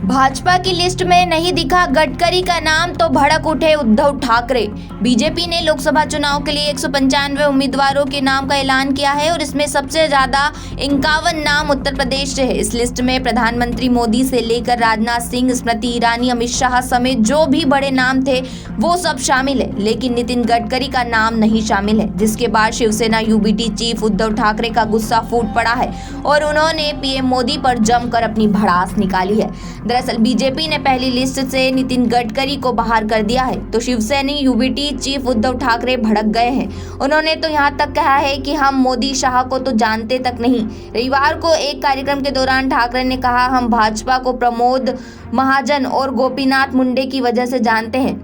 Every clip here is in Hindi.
भाजपा की लिस्ट में नहीं दिखा गडकरी का नाम तो भड़क उठे उद्धव ठाकरे। बीजेपी ने लोकसभा चुनाव के लिए 195 उम्मीदवारों के नाम का ऐलान किया है और इसमें सबसे ज्यादा 51 नाम उत्तर प्रदेश से है। इस लिस्ट में प्रधानमंत्री मोदी से लेकर राजनाथ सिंह, स्मृति ईरानी, अमित शाह समेत जो भी बड़े नाम थे वो सब शामिल है, लेकिन नितिन गडकरी का नाम नहीं शामिल है, जिसके बाद शिवसेना यूबीटी चीफ उद्धव ठाकरे का गुस्सा फूट पड़ा है और उन्होंने पीएम मोदी पर जमकर अपनी भड़ास निकाली है। दरअसल बीजेपी ने पहली लिस्ट से नितिन गडकरी को बाहर कर दिया है तो शिवसेना यूबीटी चीफ उद्धव ठाकरे भड़क गए हैं। उन्होंने तो यहां तक कहा है कि हम मोदी शाह को तो जानते तक नहीं। रविवार को एक कार्यक्रम के दौरान ठाकरे ने कहा, हम भाजपा को प्रमोद महाजन और गोपीनाथ मुंडे की वजह से जानते हैं।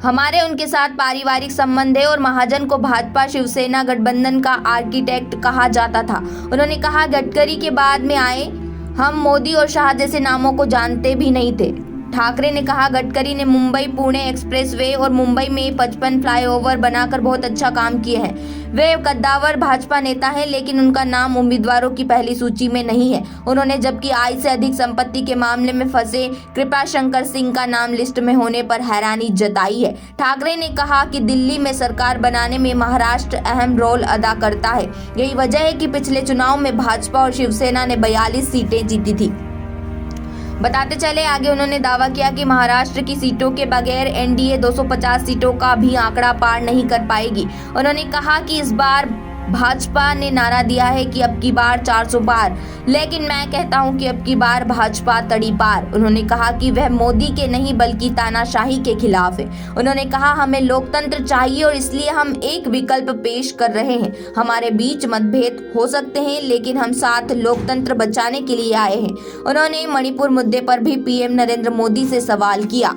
हमारे उनके साथ पारिवारिक संबंध है और महाजन को भाजपा शिवसेना गठबंधन का आर्किटेक्ट कहा जाता था। उन्होंने कहा, गडकरी के बाद में आए, हम मोदी और शाह जैसे नामों को जानते भी नहीं थे। ठाकरे ने कहा, गडकरी ने मुंबई पुणे एक्सप्रेसवे और मुंबई में 55 फ्लाईओवर बनाकर बहुत अच्छा काम किए हैं। वे कद्दावर भाजपा नेता हैं, लेकिन उनका नाम उम्मीदवारों की पहली सूची में नहीं है। उन्होंने जबकि आय से अधिक संपत्ति के मामले में फंसे कृपाशंकर सिंह का नाम लिस्ट में होने पर हैरानी जताई है। ठाकरे ने कहा कि दिल्ली में सरकार बनाने में महाराष्ट्र अहम रोल अदा करता है। यही वजह है कि पिछले चुनाव में भाजपा और शिवसेना ने 42 सीटें जीती थी। बताते चले आगे, उन्होंने दावा किया कि महाराष्ट्र की सीटों के बगैर एनडीए 250 सीटों का भी आंकड़ा पार नहीं कर पाएगी। उन्होंने कहा कि इस बार भाजपा ने नारा दिया है कि अब की बार 400 पार, लेकिन मैं कहता हूं कि अब की बार भाजपा तड़ी पार। उन्होंने कहा कि वह मोदी के नहीं बल्कि तानाशाही के खिलाफ है। उन्होंने कहा, हमें लोकतंत्र चाहिए और इसलिए हम एक विकल्प पेश कर रहे हैं। हमारे बीच मतभेद हो सकते हैं, लेकिन हम साथ लोकतंत्र बचाने के लिए आए हैं। उन्होंने मणिपुर मुद्दे पर भी पीएम नरेंद्र मोदी से सवाल किया।